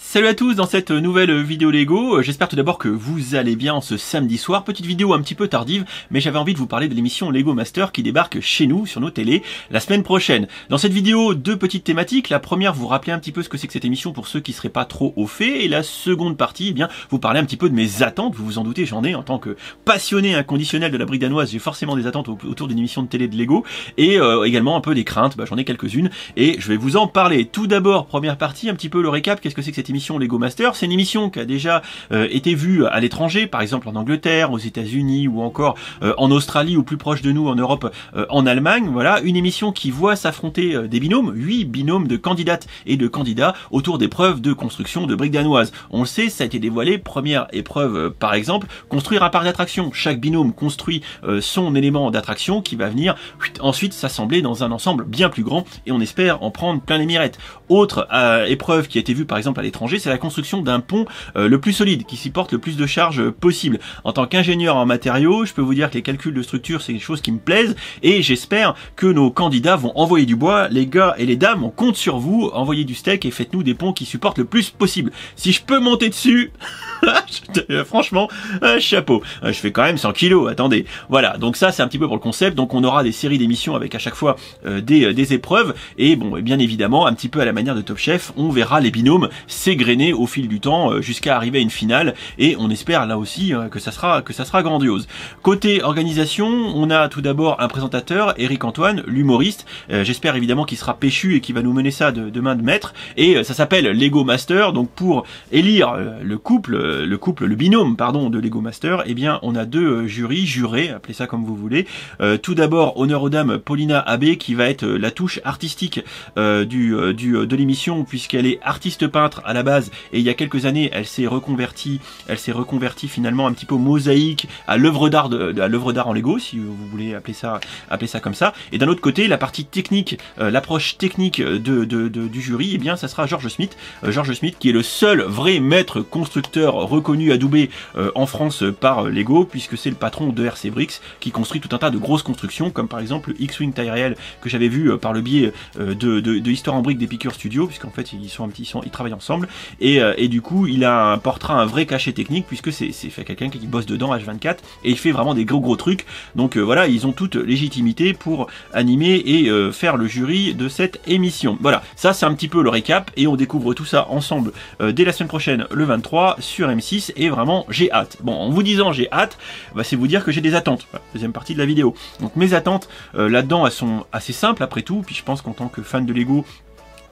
Salut à tous dans cette nouvelle vidéo Lego, j'espère tout d'abord que vous allez bien en ce samedi soir. Petite vidéo un petit peu tardive, mais j'avais envie de vous parler de l'émission Lego Master qui débarque chez nous sur nos télés la semaine prochaine. Dans cette vidéo, deux petites thématiques. La première, vous rappeler un petit peu ce que c'est que cette émission pour ceux qui seraient pas trop au fait. Et la seconde partie, eh bien, vous parler un petit peu de mes attentes. Vous vous en doutez, j'en ai en tant que passionné inconditionnel de la brique danoise. J'ai forcément des attentes autour d'une émission de télé de Lego. Et également un peu des craintes, j'en ai quelques-unes. Et je vais vous en parler. Tout d'abord, première partie, un petit peu le récap. Qu'est-ce que c'est que cette émission Lego Master? C'est une émission qui a déjà été vue à l'étranger, par exemple en Angleterre, aux États-Unis ou encore en Australie ou plus proche de nous en Europe, en Allemagne. Voilà, une émission qui voit s'affronter des binômes, 8 binômes de candidates et de candidats autour d'épreuves de construction de briques danoises. On le sait, ça a été dévoilé. Première épreuve, par exemple, construire un parc d'attractions. Chaque binôme construit son élément d'attraction qui va venir ensuite s'assembler dans un ensemble bien plus grand et on espère en prendre plein les mirettes. Autre épreuve qui a été vue par exemple à l'étranger, c'est la construction d'un pont le plus solide, qui supporte le plus de charges possible. En tant qu'ingénieur en matériaux, je peux vous dire que les calculs de structure, c'est des choses qui me plaisent, et j'espère que nos candidats vont envoyer du bois. Les gars et les dames, on compte sur vous, envoyez du steak et faites-nous des ponts qui supportent le plus possible. Si je peux monter dessus, franchement, chapeau. Je fais quand même 100 kilos, attendez. Voilà, donc ça c'est un petit peu pour le concept, donc on aura des séries d'émissions avec à chaque fois des épreuves, et bon, bien évidemment, un petit peu à la manière de Top Chef, on verra les binômes s'égrener au fil du temps jusqu'à arriver à une finale, et on espère là aussi que ça sera grandiose. Côté organisation, on a tout d'abord un présentateur, Eric Antoine, l'humoriste. J'espère évidemment qu'il sera péchu et qu'il va nous mener ça de main de maître, et ça s'appelle Lego Master. Donc pour élire le binôme de Lego Master, eh bien on a deux jurés, appelez ça comme vous voulez. Tout d'abord, honneur aux dames, Paulina Abbé, qui va être la touche artistique de l'émission, puisqu'elle est artiste peintre à la base, et il y a quelques années elle s'est reconvertie finalement un petit peu au mosaïque, à l'œuvre d'art en Lego, si vous voulez appeler ça comme ça. Et d'un autre côté, la partie technique, l'approche technique du jury, eh bien ça sera Georges Smith, qui est le seul vrai maître constructeur reconnu, adoubé en France par Lego, puisque c'est le patron de RC Bricks, qui construit tout un tas de grosses constructions, comme par exemple X-Wing Tyrell, que j'avais vu par le biais de Histoire en briques des Piqueurs Studio, puisqu'en fait ils travaillent ensemble, et du coup il portera un vrai cachet technique, puisque c'est fait quelqu'un qui bosse dedans H24, et il fait vraiment des gros trucs. Donc voilà, ils ont toute légitimité pour animer et faire le jury de cette émission. Voilà, ça c'est un petit peu le récap, et on découvre tout ça ensemble dès la semaine prochaine, le 23 sur M6, et vraiment j'ai hâte. Bon, en vous disant j'ai hâte, c'est vous dire que j'ai des attentes. Voilà, deuxième partie de la vidéo. Donc mes attentes là-dedans, elles sont assez simples après tout, puis je pense qu'en tant que fan de Lego,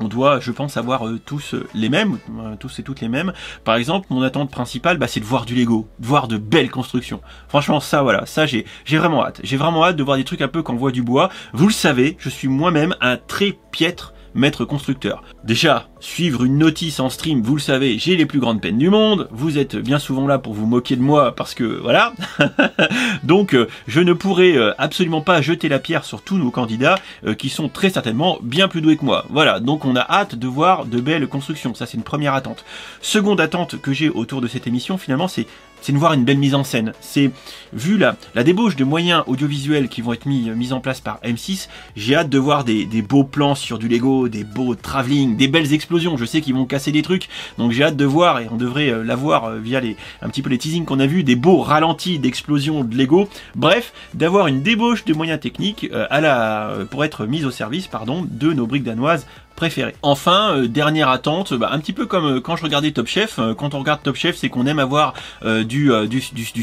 on doit, je pense, avoir tous les mêmes, tous et toutes les mêmes. Par exemple, mon attente principale, c'est de voir du Lego, de voir de belles constructions. Franchement, ça, voilà, ça j'ai vraiment hâte. J'ai vraiment hâte de voir des trucs un peu qu'on voit du bois. Vous le savez, je suis moi-même un très piètre maître constructeur. Déjà, suivre une notice en stream, vous le savez, j'ai les plus grandes peines du monde. Vous êtes bien souvent là pour vous moquer de moi parce que voilà. Donc je ne pourrai absolument pas jeter la pierre sur tous nos candidats qui sont très certainement bien plus doués que moi. Voilà, donc on a hâte de voir de belles constructions. Ça c'est une première attente. Seconde attente que j'ai autour de cette émission, finalement, c'est de voir une belle mise en scène. C'est, vu la débauche de moyens audiovisuels qui vont être mis en place par M6, j'ai hâte de voir des beaux plans sur du Lego, des beaux travelling, des belles explosions. Je sais qu'ils vont casser des trucs, donc j'ai hâte de voir, et on devrait l'avoir via un petit peu les teasings qu'on a vus, des beaux ralentis d'explosions de Lego. Bref, d'avoir une débauche de moyens techniques pour être mise au service, de nos briques danoises préférées. Enfin, dernière attente, un petit peu comme quand je regardais Top Chef. Quand on regarde Top Chef, c'est qu'on aime avoir du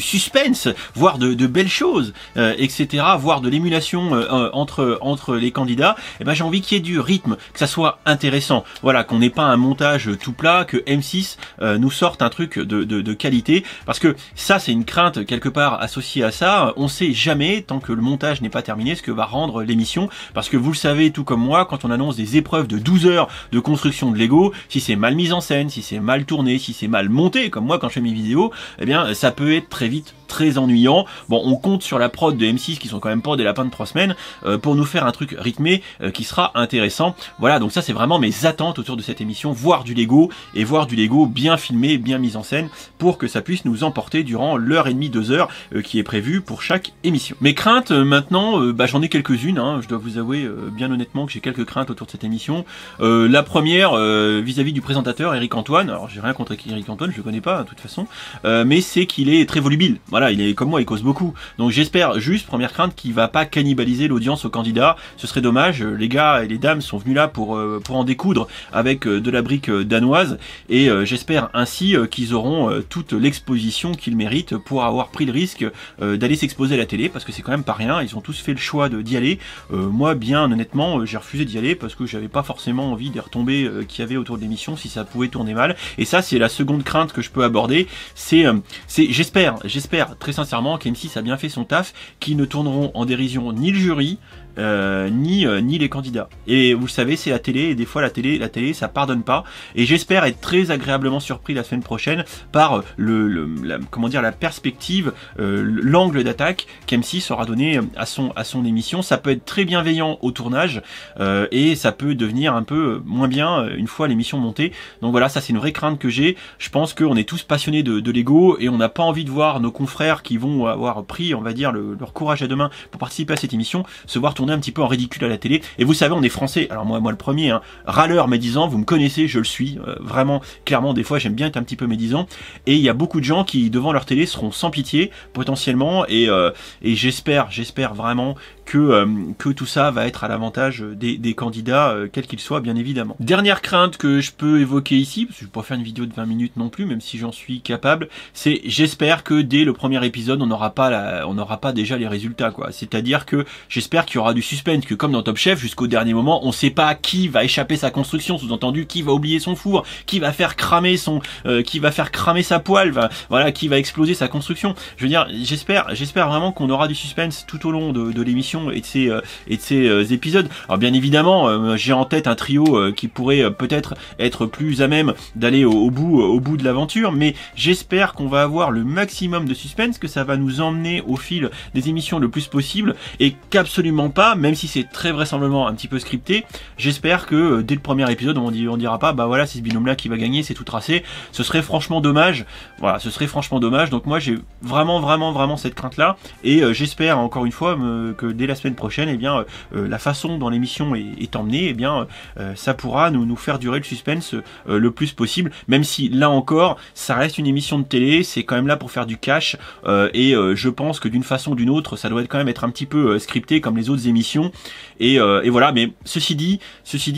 suspense, voir de belles choses, etc., voir de l'émulation entre les candidats. Et j'ai envie qu'il y ait du rythme, que ça soit intéressant. Voilà, qu'on n'ait pas un montage tout plat, que M6 nous sorte un truc de qualité, parce que ça c'est une crainte quelque part associée à ça. On sait jamais, tant que le montage n'est pas terminé, ce que va rendre l'émission, parce que vous le savez tout comme moi, quand on annonce des épreuves de 12 heures de construction de Lego, si c'est mal mis en scène, si c'est mal tourné, si c'est mal monté, comme moi quand je fais mes vidéos, eh bien ça peut être très vite très ennuyant. Bon, on compte sur la prod de M6 qui sont quand même pas des lapins de 3 semaines pour nous faire un truc rythmé qui sera intéressant. Voilà, donc ça c'est vraiment mes attentes autour de cette émission, voir du Lego et voir du Lego bien filmé, bien mis en scène pour que ça puisse nous emporter durant l'heure et demie, 2 heures qui est prévue pour chaque émission. Mes craintes maintenant, j'en ai quelques-unes, hein, je dois vous avouer bien honnêtement que j'ai quelques craintes autour de cette émission. La première vis-à-vis du présentateur Eric Antoine, alors j'ai rien contre Eric Antoine, je le connais pas de toute façon, mais c'est qu'il est très volubile. Voilà, il est comme moi, il cause beaucoup. Donc j'espère juste, première crainte, qu'il va pas cannibaliser l'audience aux candidats. Ce serait dommage. Les gars et les dames sont venus là pour en découdre avec de la brique danoise et j'espère ainsi qu'ils auront toute l'exposition qu'ils méritent pour avoir pris le risque d'aller s'exposer à la télé parce que c'est quand même pas rien. Ils ont tous fait le choix d'y aller. Moi, bien honnêtement, j'ai refusé d'y aller parce que j'avais pas forcément envie des retombées qu'il y avait autour de l'émission si ça pouvait tourner mal. Et ça, c'est la seconde crainte que je peux aborder. J'espère très sincèrement qu'M6 a bien fait son taf, qu'ils ne tourneront en dérision ni le jury, ni les candidats. Et vous le savez, c'est la télé, et des fois la télé ça pardonne pas. Et j'espère être très agréablement surpris la semaine prochaine par la perspective, l'angle d'attaque qu'M6 aura donné à son émission. Ça peut être très bienveillant au tournage et ça peut devenir un peu moins bien une fois l'émission montée. Donc voilà, ça c'est une vraie crainte que j'ai. Je pense qu'on est tous passionnés de Lego et on n'a pas envie de voir nos confrères qui vont avoir pris, on va dire, leur courage à deux mains pour participer à cette émission se voir tourner un petit peu en ridicule à la télé. Et vous savez, on est français, alors moi le premier, hein, râleur médisant, vous me connaissez, je le suis, vraiment, clairement, des fois j'aime bien être un petit peu médisant, et il y a beaucoup de gens qui devant leur télé seront sans pitié potentiellement, et j'espère vraiment que tout ça va être à l'avantage des candidats, quels qu'ils soient, bien évidemment. Dernière crainte que je peux évoquer ici, parce que je ne peux pas faire une vidéo de 20 minutes non plus, même si j'en suis capable, c'est j'espère que dès le premier épisode, on n'aura pas déjà les résultats, quoi. C'est-à-dire que j'espère qu'il y aura du suspense, que comme dans Top Chef, jusqu'au dernier moment, on sait pas qui va échapper sa construction, sous-entendu qui va oublier son four, qui va faire cramer sa poêle, voilà, qui va exploser sa construction. Je veux dire, j'espère vraiment qu'on aura du suspense tout au long de l'émission et de ces épisodes. Alors bien évidemment, j'ai en tête un trio qui pourrait peut-être être plus à même d'aller au bout de l'aventure, mais j'espère qu'on va avoir le maximum de suspense, que ça va nous emmener au fil des émissions le plus possible et qu'absolument pas, même si c'est très vraisemblablement un petit peu scripté, j'espère que dès le premier épisode on dira pas bah voilà c'est ce binôme là qui va gagner, c'est tout tracé. Ce serait franchement dommage. Voilà, ce serait franchement dommage. Donc moi j'ai vraiment cette crainte là et j'espère encore une fois que dès la semaine prochaine la façon dont l'émission est emmenée ça pourra nous faire durer le suspense le plus possible, même si là encore ça reste une émission de télé, c'est quand même là pour faire du cash et je pense que d'une façon ou d'une autre ça doit quand même être un petit peu scripté comme les autres émissions et voilà. Mais ceci dit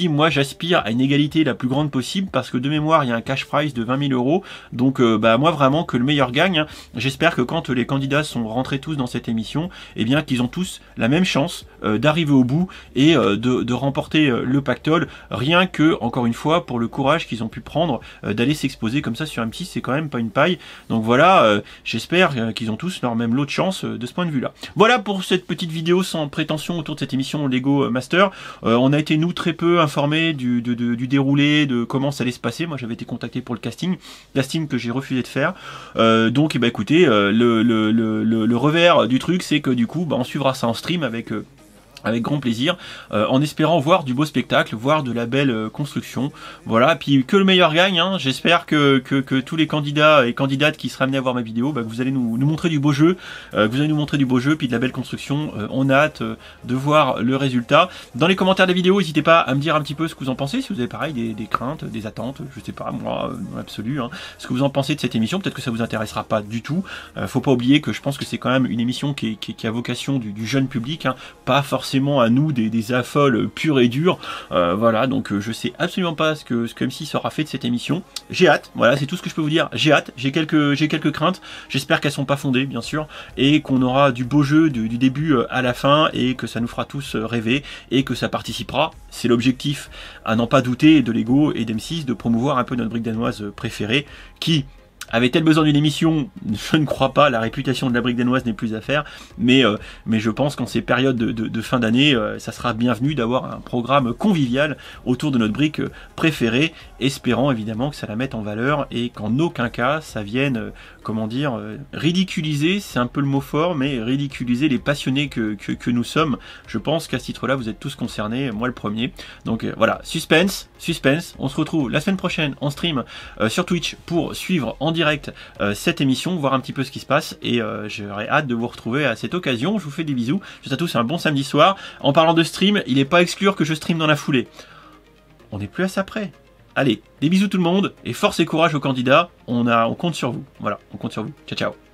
moi j'aspire à une égalité la plus grande possible parce que de mémoire il y a un cash prize de 20 000 euros, donc moi vraiment que le meilleur gagne, hein. J'espère que quand les candidats sont rentrés tous dans cette émission, qu'ils ont tous la même chance d'arriver au bout et de remporter le pactole, rien que encore une fois pour le courage qu'ils ont pu prendre d'aller s'exposer comme ça sur M6, c'est quand même pas une paille. Donc voilà, j'espère qu'ils ont tous leur même lot de chance de ce point de vue là. Voilà pour cette petite vidéo sans prétention autour de cette émission Lego Master. On a été nous très peu informés du déroulé, de comment ça allait se passer. Moi j'avais été contacté pour le casting que j'ai refusé de faire. Donc écoutez, le revers du truc c'est que du coup on suivra ça en stream avec grand plaisir, en espérant voir du beau spectacle, voir de la belle construction. Voilà, puis que le meilleur gagne, hein. J'espère que tous les candidats et candidates qui seraient amenés à voir ma vidéo, que vous allez nous montrer du beau jeu, puis de la belle construction. On a hâte de voir le résultat. Dans les commentaires de la vidéo, n'hésitez pas à me dire un petit peu ce que vous en pensez, si vous avez pareil des craintes, des attentes, je sais pas, moi, dans l'absolu, hein, ce que vous en pensez de cette émission. Peut-être que ça vous intéressera pas du tout. Faut pas oublier que je pense que c'est quand même une émission qui a vocation du jeune public, hein, pas forcément à nous des affoles pures et dures. Voilà, donc je sais absolument pas ce que M6 aura fait de cette émission. J'ai hâte, voilà, c'est tout ce que je peux vous dire. J'ai hâte, j'ai quelques craintes. J'espère qu'elles sont pas fondées, bien sûr, et qu'on aura du beau jeu du début à la fin, et que ça nous fera tous rêver, et que ça participera, c'est l'objectif, à n'en pas douter, de Lego et d'M6, de promouvoir un peu notre brique danoise préférée, qui Avait-elle besoin d'une émission? Je ne crois pas, la réputation de la brique danoise n'est plus à faire, mais je pense qu'en ces périodes de fin d'année, ça sera bienvenu d'avoir un programme convivial autour de notre brique préférée, espérant évidemment que ça la mette en valeur et qu'en aucun cas ça vienne, ridiculiser, c'est un peu le mot fort, mais ridiculiser les passionnés que nous sommes. Je pense qu'à ce titre-là, vous êtes tous concernés, moi le premier. Donc voilà, suspense, on se retrouve la semaine prochaine en stream sur Twitch pour suivre en direct cette émission, voir un petit peu ce qui se passe, et j'aurais hâte de vous retrouver à cette occasion. Je vous fais des bisous, je vous souhaite à tous un bon samedi soir. En parlant de stream, il n'est pas exclure que je stream dans la foulée. On n'est plus à ça près. Allez, des bisous tout le monde, et force et courage aux candidats, on compte sur vous. Voilà, on compte sur vous. Ciao ciao.